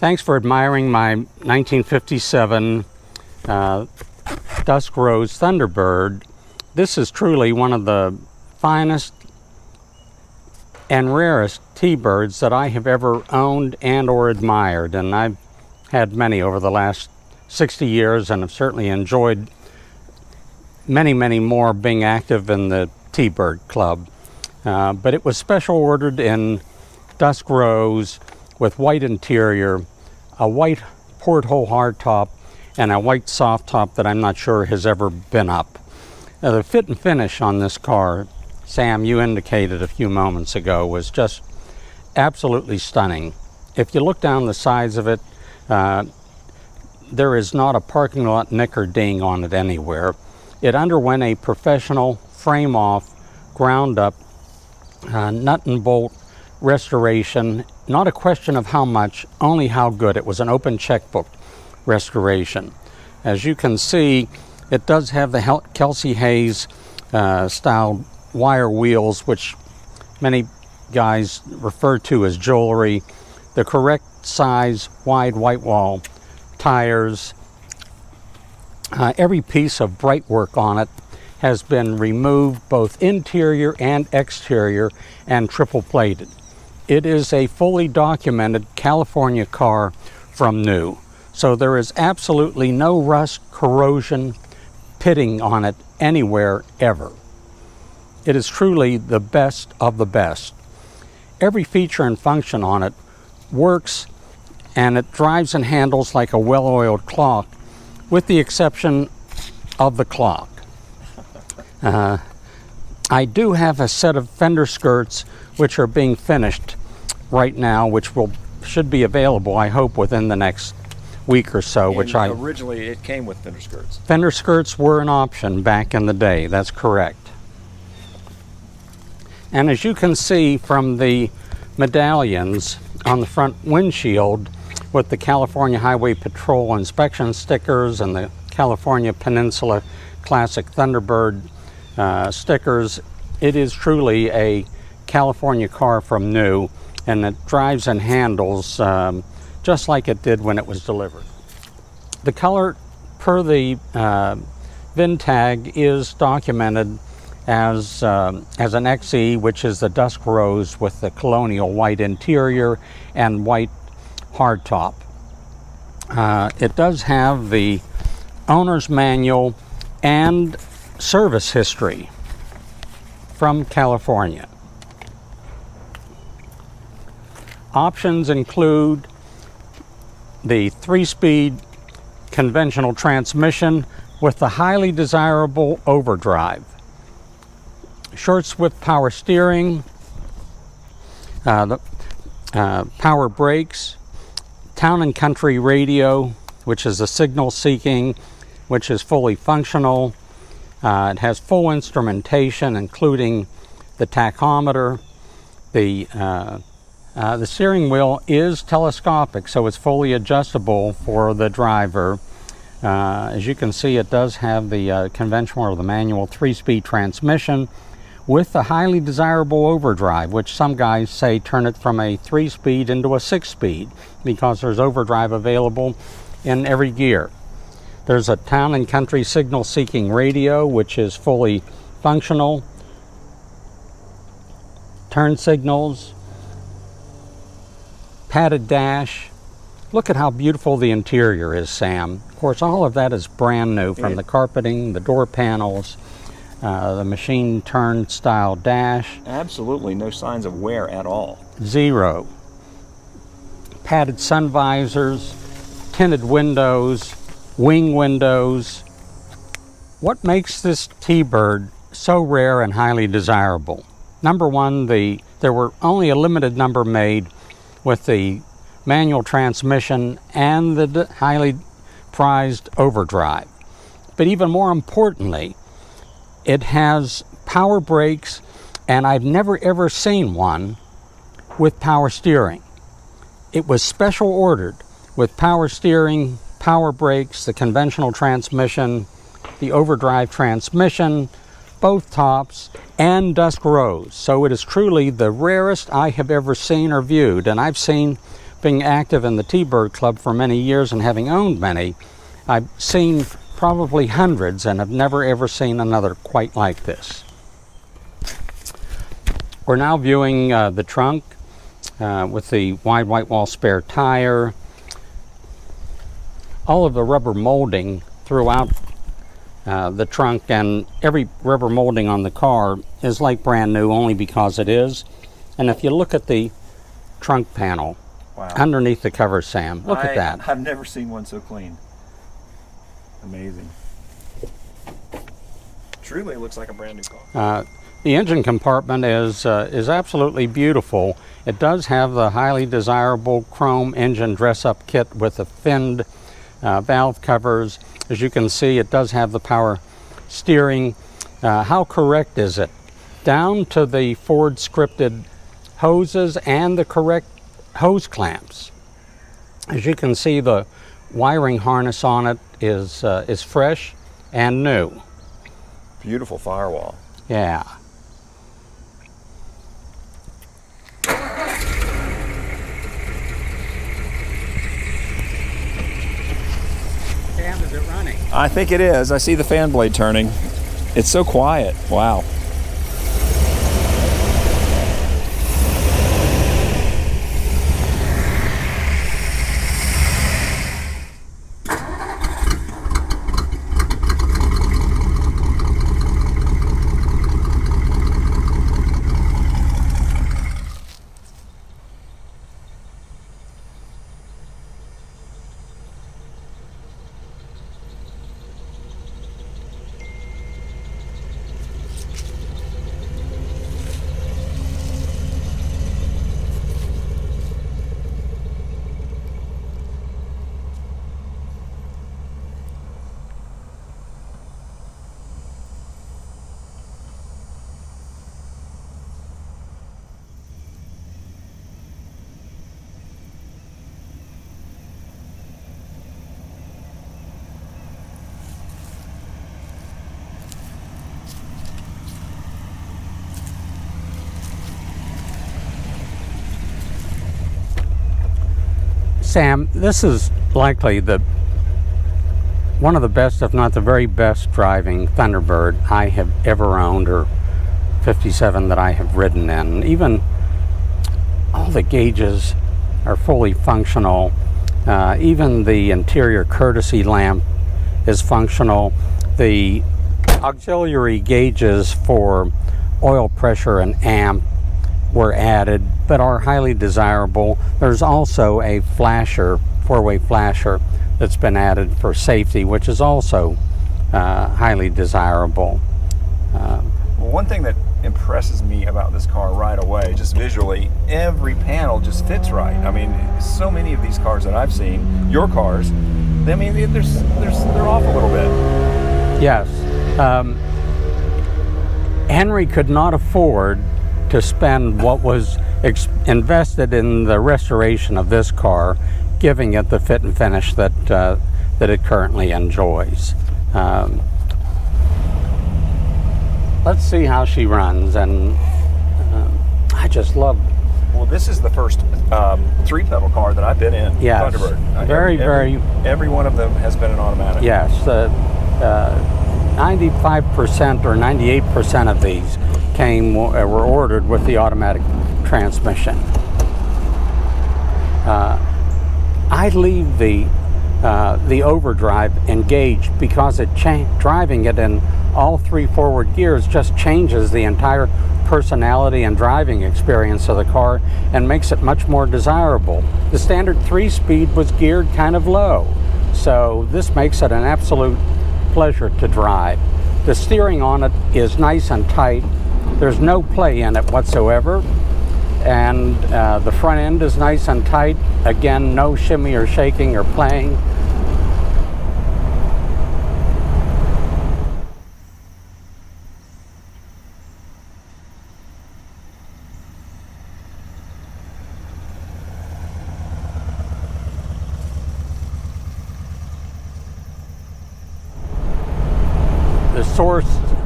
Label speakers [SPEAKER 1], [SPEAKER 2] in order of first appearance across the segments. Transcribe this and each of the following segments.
[SPEAKER 1] Thanks for admiring my 1957 Dusk Rose Thunderbird. This is truly one of the finest and rarest T-birds that I have ever owned and or admired, and I've had many over the last 60 years and have certainly enjoyed many more being active in the T-bird club. But it was special ordered in Dusk Rose with white interior, a white porthole hardtop, and a white soft top that I'm not sure has ever been up. Now, the fit and finish on this car, Sam, you indicated a few moments ago, was just absolutely stunning. If you look down the sides of it, there is not a parking lot nick or ding on it anywhere. It underwent a professional frame-off, ground-up, nut and bolt restoration. Not a question of how much, only how good. It was an open checkbook restoration. As you can see, it does have the Kelsey Hayes style wire wheels, which many guys refer to as jewelry. The correct size wide white wall tires. Every piece of bright work on it has been removed, both interior and exterior, and triple plated. It is a fully documented California car from new. So there is absolutely no rust, corrosion, pitting on it anywhere ever. It is truly the best of the best. Every feature and function on it works, and it drives and handles like a well-oiled clock, with the exception of the clock. I do have a set of fender skirts which are being finished right now, which should be available, I hope, within the next week or so.
[SPEAKER 2] Originally it came with fender skirts.
[SPEAKER 1] Fender skirts were an option back in the day, that's correct. And as you can see from the medallions on the front windshield with the California Highway Patrol inspection stickers and the California Peninsula Classic Thunderbird stickers, it is truly a California car from new, and it drives and handles just like it did when it was delivered. The color per the VIN tag is documented as an XE, which is the Dusk Rose with the colonial white interior and white hardtop. It does have the owner's manual and service history from California. Options include the 3-speed conventional transmission with the highly desirable overdrive, short swift power steering, the power brakes, town and country radio, which is a signal seeking, which is fully functional. It has full instrumentation, including the tachometer. The steering wheel is telescopic, so it's fully adjustable for the driver. As you can see, it does have the conventional or the manual 3-speed transmission with the highly desirable overdrive, which some guys say turn it from a 3-speed into a 6-speed because there's overdrive available in every gear. There's a town and country signal seeking radio, which is fully functional. Turn signals, padded dash. Look at how beautiful the interior is, Sam. Of course, all of that is brand new, from the carpeting, the door panels, the machine turn style dash.
[SPEAKER 2] Absolutely no signs of wear at all.
[SPEAKER 1] Zero. Padded sun visors, tinted windows, wing windows. What makes this T-Bird so rare and highly desirable? Number one, there were only a limited number made with the manual transmission and the highly prized overdrive. But even more importantly, it has power brakes, and I've never ever seen one with power steering. It was special ordered with power steering, power brakes, the conventional transmission, the overdrive transmission, both tops, and Dusk Rose. So it is truly the rarest I have ever seen or viewed, and I've seen being active in the T-Bird Club for many years and having owned many, I've seen probably hundreds and have never ever seen another quite like this. We're now viewing the trunk with the wide white wall spare tire. All of the rubber molding throughout the trunk, and every rubber molding on the car is like brand new only because it is. And if you look at the trunk panel,
[SPEAKER 2] Wow.
[SPEAKER 1] underneath the cover, Sam, look at that.
[SPEAKER 2] I've never seen one so clean. Amazing. Truly looks like a brand new car.
[SPEAKER 1] The engine compartment is absolutely beautiful. It does have the highly desirable chrome engine dress-up kit with the finned valve covers. As you can see, it does have the power steering. How correct is it? Down to the Ford scripted hoses and the correct hose clamps. As you can see, the wiring harness on it is fresh and new.
[SPEAKER 2] Beautiful firewall.
[SPEAKER 1] Yeah. Sam, is it running?
[SPEAKER 2] I think it is. I see the fan blade turning. It's so quiet. Wow.
[SPEAKER 1] Sam, this is likely one of the best, if not the very best, driving Thunderbird I have ever owned, or 57 that I have ridden in. Even all the gauges are fully functional. Even the interior courtesy lamp is functional. The auxiliary gauges for oil pressure and amp were added, but are highly desirable. There's also a flasher, four-way flasher, that's been added for safety, which is also highly desirable.
[SPEAKER 2] Well, one thing that impresses me about this car right away, just visually, every panel just fits right. I mean, so many of these cars that I've seen, your cars, I mean, they're off a little bit.
[SPEAKER 1] Yes. Henry could not afford to spend what was invested in the restoration of this car, giving it the fit and finish that it currently enjoys. Let's see how she runs, and I just love.
[SPEAKER 2] Well, this is the first three-pedal car that I've been in.
[SPEAKER 1] Yes,
[SPEAKER 2] Thunderbird.
[SPEAKER 1] Every
[SPEAKER 2] one of them has been an automatic.
[SPEAKER 1] Yes, 95% or 98% of these were ordered with the automatic transmission. I leave the overdrive engaged because driving it in all three forward gears just changes the entire personality and driving experience of the car and makes it much more desirable. The standard 3-speed was geared kind of low, so this makes it an absolute pleasure to drive. The steering on it is nice and tight. There's no play in it whatsoever, and the front end is nice and tight. Again, no shimmy or shaking or playing.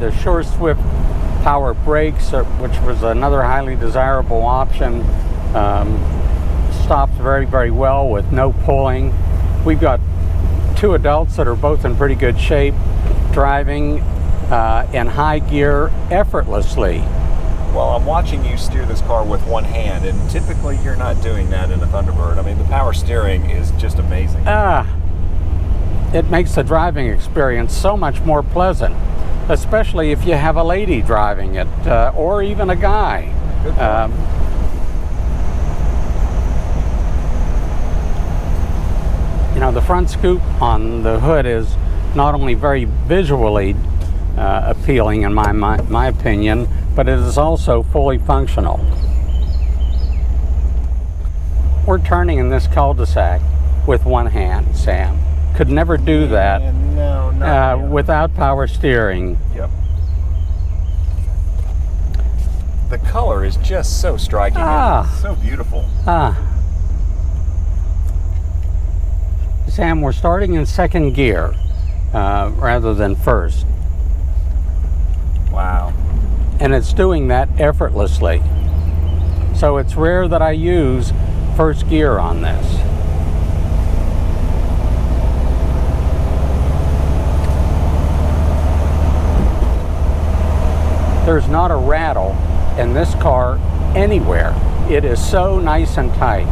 [SPEAKER 1] The Shore Swift power brakes, which was another highly desirable option. stops very, very well with no pulling. We've got two adults that are both in pretty good shape, driving in high gear effortlessly.
[SPEAKER 2] Well, I'm watching you steer this car with one hand, and typically you're not doing that in a Thunderbird. I mean, the power steering is just amazing.
[SPEAKER 1] It makes the driving experience so much more pleasant, especially if you have a lady driving it, or even a guy.
[SPEAKER 2] Good point.
[SPEAKER 1] You know, the front scoop on the hood is not only very visually appealing in my opinion, but it is also fully functional. We're turning in this cul-de-sac with one hand, Sam. Could never do that without power steering.
[SPEAKER 2] Yep. The color is just so striking. It's so beautiful.
[SPEAKER 1] Sam, we're starting in second gear rather than first.
[SPEAKER 2] Wow.
[SPEAKER 1] And it's doing that effortlessly. So it's rare that I use first gear on this. There's not a rattle in this car anywhere. It is so nice and tight.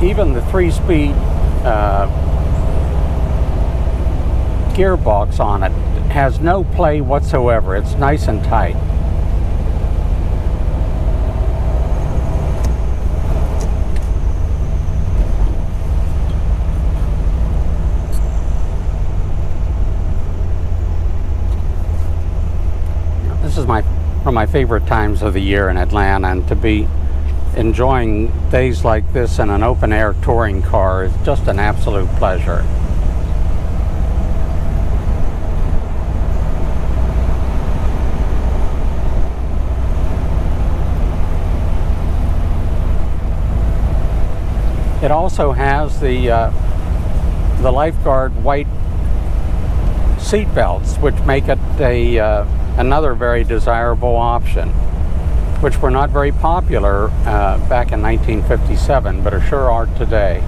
[SPEAKER 1] Even the 3-speed gearbox on it has no play whatsoever. It's nice and tight. This is one of my favorite times of the year in Atlanta, and to be enjoying days like this in an open-air touring car is just an absolute pleasure. It also has the lifeguard white seat belts, which make it another very desirable option, which were not very popular back in 1957, but sure are today.